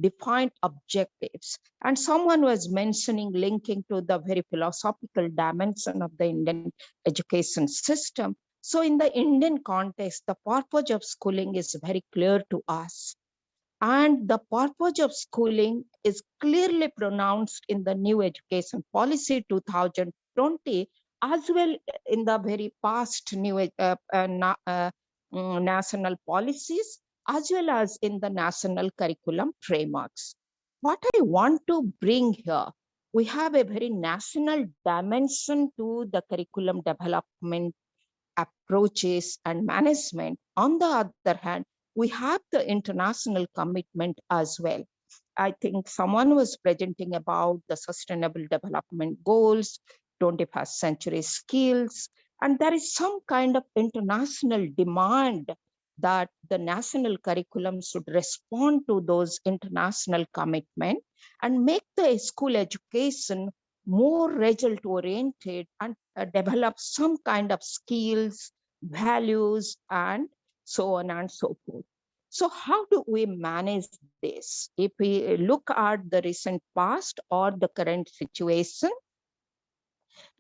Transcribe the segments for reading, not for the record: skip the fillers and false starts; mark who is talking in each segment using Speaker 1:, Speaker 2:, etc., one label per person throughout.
Speaker 1: defined objectives. And someone was mentioning, linking to the very philosophical dimension of the Indian education system. So in the Indian context, the purpose of schooling is very clear to us. And the purpose of schooling is clearly pronounced in the new education policy 2020, as well in the very past new national policies, as well as in the national curriculum frameworks. What I want to bring here, we have a very national dimension to the curriculum development approaches and management. On the other hand, we have the international commitment as well. I think someone was presenting about the sustainable development goals, 21st century skills, and there is some kind of international demand that the national curriculum should respond to those international commitments and make the school education more result oriented and develop some kind of skills, values, and so on and so forth. So how do we manage this? If we look at the recent past or the current situation,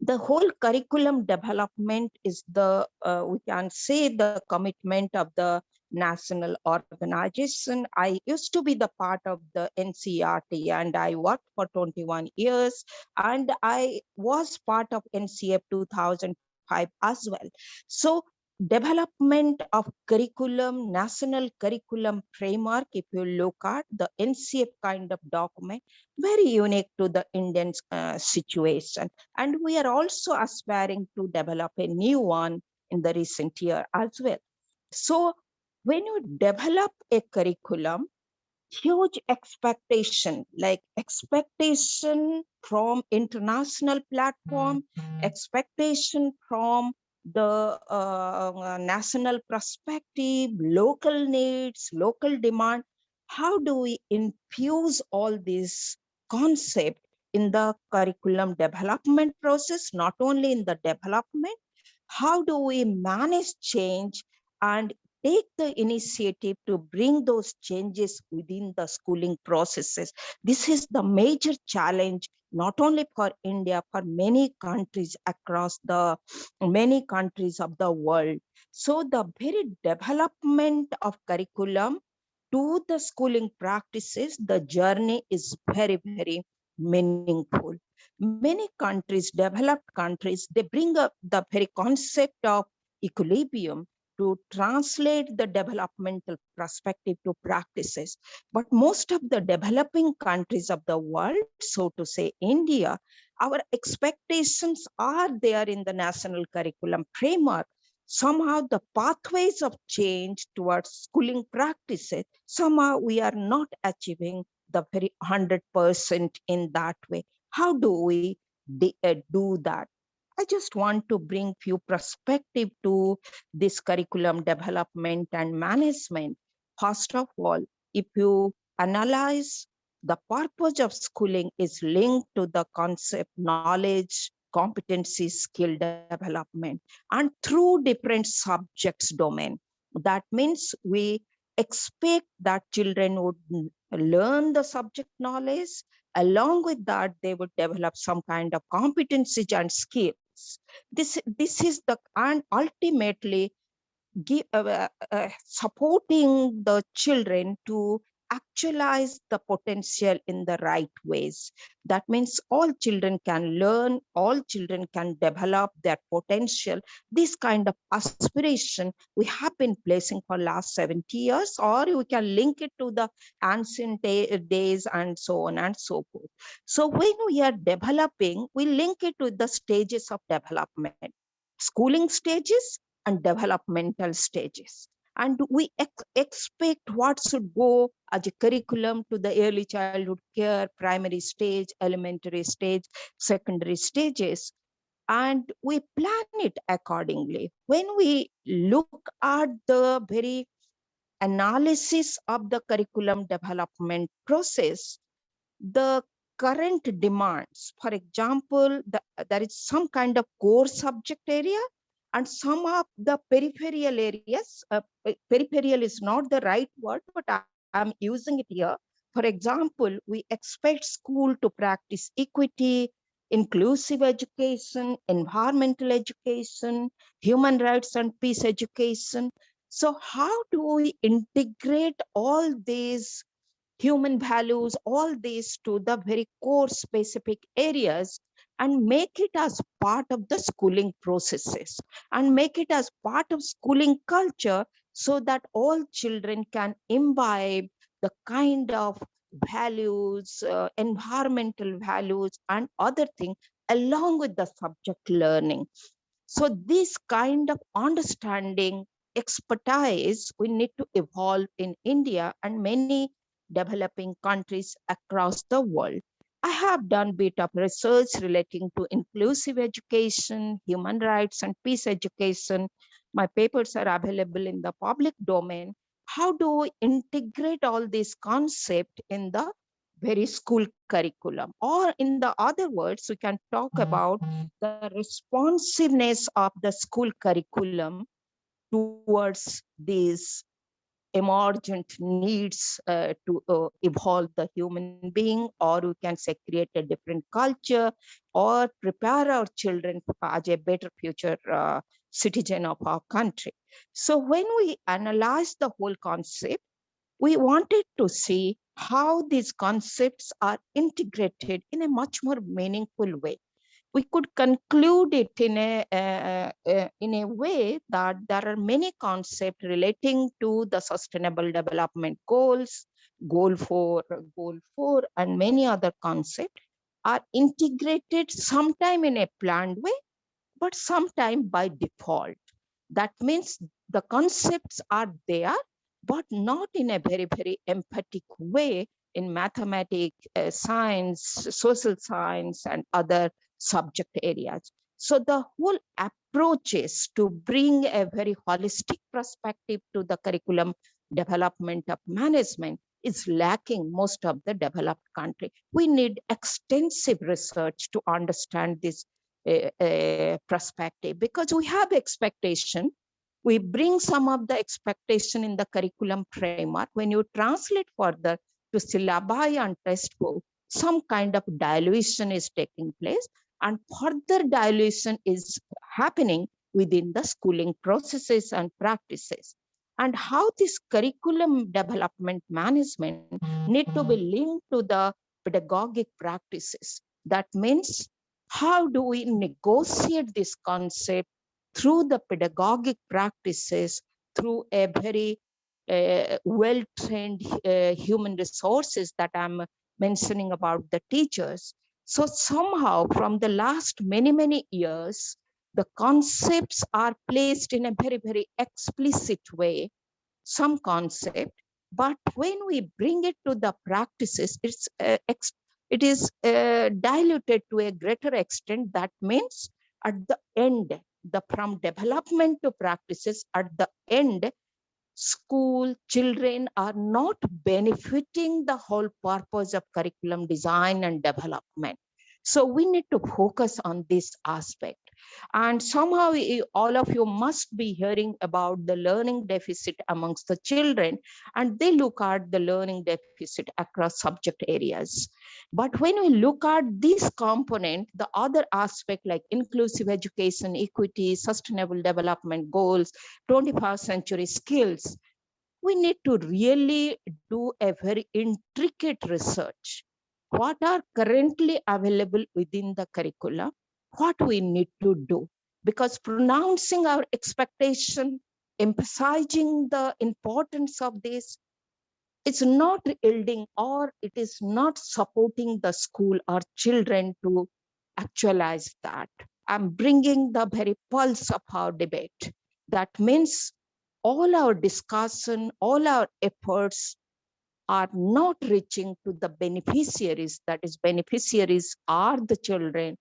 Speaker 1: the whole curriculum development is the, we can say, the commitment of the national organization. I used to be the part of the NCRT and I worked for 21 years and I was part of NCF 2005 as well. So development of curriculum, national curriculum framework, if you look at the NCF kind of document, very unique to the Indian situation. And we are also aspiring to develop a new one in the recent year as well. So when you develop a curriculum, huge expectation, like expectation from international platform, expectation from the national perspective, local needs, local demand. How do we infuse all these concepts in the curriculum development process, not only in the development? How do we manage change and take the initiative to bring those changes within the schooling processes? This is the major challenge, not only for India, for many countries across the many countries of the world. So the very development of curriculum to the schooling practices, the journey is very, very meaningful. Many countries, developed countries, they bring up the very concept of equilibrium to translate the developmental perspective to practices. But most of the developing countries of the world, so to say India, our expectations are there in the national curriculum framework. Somehow the pathways of change towards schooling practices, somehow we are not achieving the very 100% in that way. How do we do that? I just want to bring few perspective to this curriculum development and management. First of all, if you analyze, the purpose of schooling is linked to the concept knowledge, competency, skill development, and through different subjects domain. That means we expect that children would learn the subject knowledge. Along with that, they would develop some kind of competencies and skills. This is the, and ultimately supporting the children to actualize the potential in the right ways. That means all children can learn, all children can develop their potential. This kind of aspiration we have been placing for last 70 years, or we can link it to the ancient days and so on and so forth. So when we are developing, we link it to the stages of development, schooling stages and developmental stages. And we expect what should go as a curriculum to the early childhood care, primary stage, elementary stage, secondary stages, and we plan it accordingly. When we look at the very analysis of the curriculum development process, the current demands, for example, there is some kind of core subject area and some of the peripheral areas. Peripheral is not the right word, but I'm using it here. For example, we expect school to practice equity, inclusive education, environmental education, human rights and peace education. So how do we integrate all these human values, all these to the very core specific areas and make it as part of the schooling processes and make it as part of schooling culture so that all children can imbibe the kind of values, environmental values and other things along with the subject learning. So this kind of understanding, expertise, we need to evolve in India and many developing countries across the world. I have done bit of research relating to inclusive education, human rights and peace education. My papers are available in the public domain. How do we integrate all these concepts in the very school curriculum? Or in the other words, we can talk about the responsiveness of the school curriculum towards these emergent needs to evolve the human being, or we can say create a different culture or prepare our children as a better future citizen of our country. So when we analyze the whole concept, we wanted to see how these concepts are integrated in a much more meaningful way. We could conclude it in a way that there are many concepts relating to the sustainable development goals, goal 4, and many other concepts are integrated sometime in a planned way, but sometime by default. That means the concepts are there, but not in a very, very emphatic way in mathematics, science, social science, and other subject areas. So the whole approach is to bring a very holistic perspective to the curriculum development of management is lacking most of the developed country. We need extensive research to understand this perspective, because we have expectation. We bring some of the expectation in the curriculum framework. When you translate further to syllabi and textbook, some kind of dilution is taking place, and further dilution is happening within the schooling processes and practices. And how this curriculum development management need to be linked to the pedagogic practices. That means, how do we negotiate this concept through the pedagogic practices, through a very well-trained human resources that I'm mentioning about the teachers. So somehow from the last many, many years, the concepts are placed in a very, very explicit way, some concept, but when we bring it to the practices, it is diluted to a greater extent. That means at the end, the from development to practices, at the end, school children are not benefiting the whole purpose of curriculum design and development. So we need to focus on this aspect. And somehow all of you must be hearing about the learning deficit amongst the children, and they look at the learning deficit across subject areas. But when we look at this component, the other aspect like inclusive education, equity, sustainable development goals, 21st century skills, we need to really do a very intricate research. What are currently available within the curriculum? What we need to do? Because pronouncing our expectation, emphasizing the importance of this, it's not yielding, or it is not supporting the school or children to actualize that. I'm bringing the very pulse of our debate. That means all our discussion, all our efforts are not reaching to the beneficiaries. That is, beneficiaries are the children,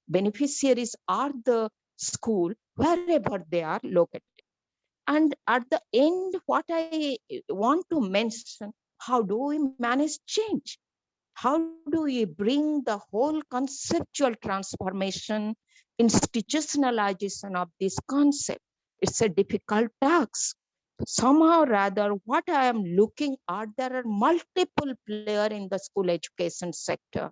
Speaker 1: beneficiaries are the school, wherever they are located. And at the end, what I want to mention, how do we manage change? How do we bring the whole conceptual transformation, institutionalization of this concept? It's a difficult task. Somehow rather, what I am looking at, there are multiple players in the school education sector.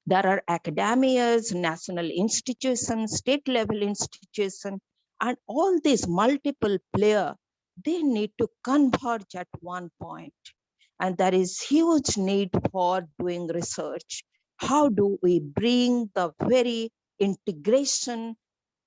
Speaker 1: There are academias, national institutions, state level institutions, and all these multiple players, they need to converge at one point. And there is huge need for doing research. How do we bring the very integration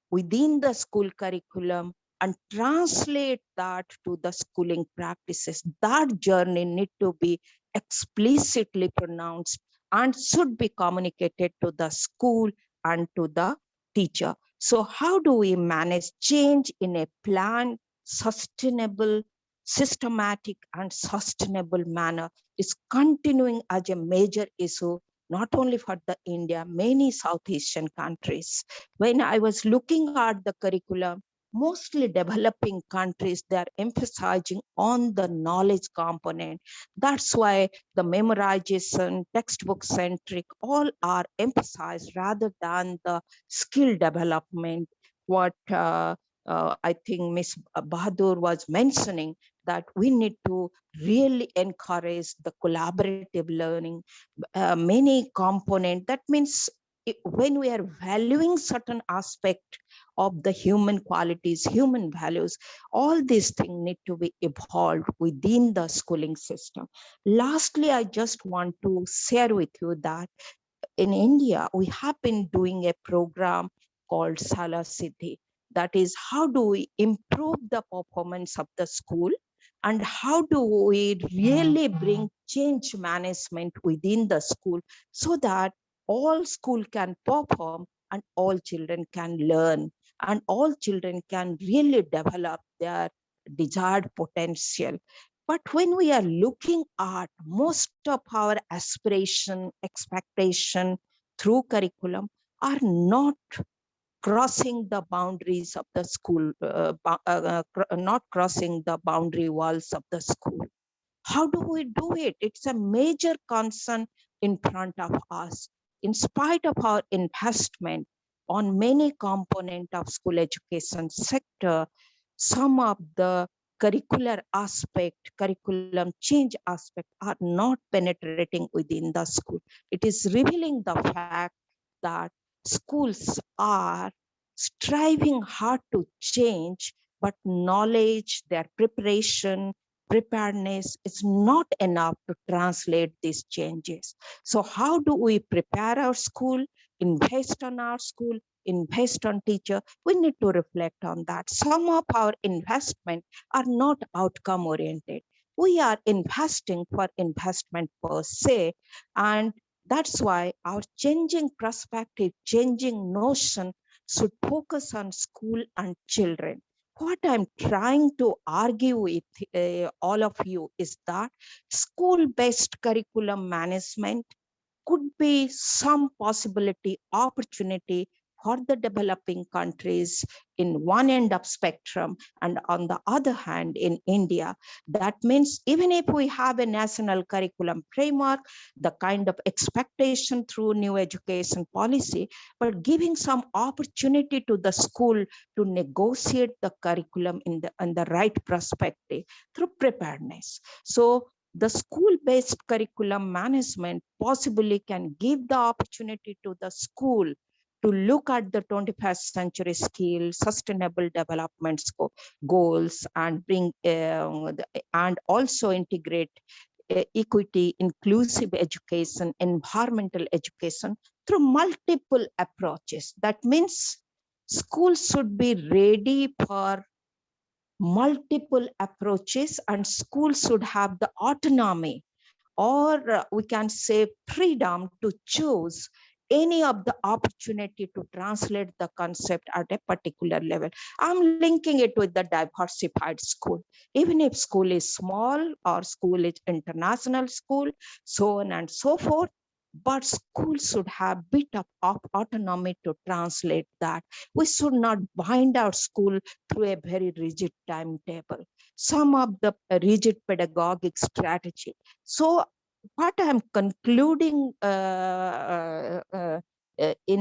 Speaker 1: within the school curriculum and translate that to the schooling practices? That journey need to be explicitly pronounced and should be communicated to the school and to the teacher. So how do we manage change in a planned, sustainable, systematic and sustainable manner is continuing as a major issue, not only for the India, many South Asian countries. When I was looking at the curriculum, mostly developing countries, they are emphasizing on the knowledge component. That's why the memorization, textbook centric, all are emphasized rather than the skill development. What I think Ms. Bahadur was mentioning, that we need to really encourage the collaborative learning, many component. That means when we are valuing certain aspect of the human qualities, human values, all these things need to be evolved within the schooling system. Lastly, I just want to share with you that in India, we have been doing a program called Sala Siddhi. That is, how do we improve the performance of the school and how do we really bring change management within the school so that all school can perform and all children can learn and all children can really develop their desired potential. But when we are looking at most of our aspiration, expectation through curriculum are not crossing the boundaries of the school, not crossing the boundary walls of the school. How do we do it? It's a major concern in front of us. In spite of our investment on many components of school education sector, some of the curricular aspect, curriculum change aspect are not penetrating within the school. It is revealing the fact that schools are striving hard to change, but knowledge, their preparation, preparedness is not enough to translate these changes. So how do we prepare our school, invest on our school, invest on teacher? We need to reflect on that. Some of our investment are not outcome oriented. We are investing for investment per se, and that's why our changing perspective, changing notion should focus on school and children. What I'm trying to argue with all of you is that school-based curriculum management could be some possibility, opportunity for the developing countries in one end of spectrum, and on the other hand in India. That means even if we have a national curriculum framework, the kind of expectation through new education policy, but giving some opportunity to the school to negotiate the curriculum in the right perspective through preparedness. So the school-based curriculum management possibly can give the opportunity to the school to look at the 21st century skills, sustainable development goals, and bring and also integrate equity, inclusive education, environmental education through multiple approaches. That means schools should be ready for multiple approaches and schools should have the autonomy, or we can say freedom, to choose any of the opportunity to translate the concept at a particular level. I'm linking it with the diversified school. Even if school is small or school is international school, so on and so forth, but school should have bit of autonomy to translate that. We should not bind our school through a very rigid timetable, some of the rigid pedagogic strategy. So what I'm concluding in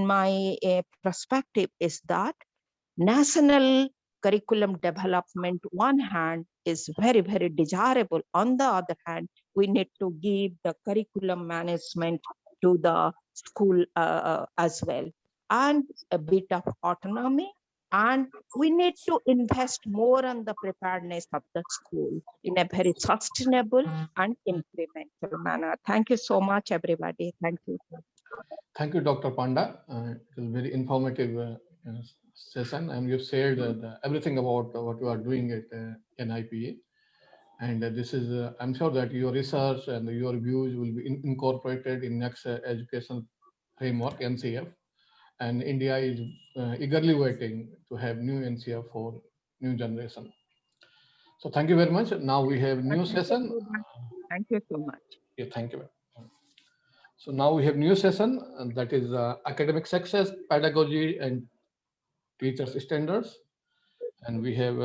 Speaker 1: my perspective is that national curriculum development, one hand, is very, very desirable. On the other hand, we need to give the curriculum management to the school as well, and a bit of autonomy. And we need to invest more on the preparedness of the school in a very sustainable and incremental manner. Thank you so much, everybody. Thank you.
Speaker 2: Thank you, Dr. Panda. It was very informative session, and you've shared everything about what you are doing at NIPA. And this is, I'm sure that your research and your views will be incorporated in next education framework, NCF. And India is eagerly waiting to have new NCF for new generation. So thank you very much. Now we have new session.
Speaker 1: Thank you so much.
Speaker 2: Yeah, thank you. So now we have new session, and that is academic success, pedagogy, and teachers standards. And we have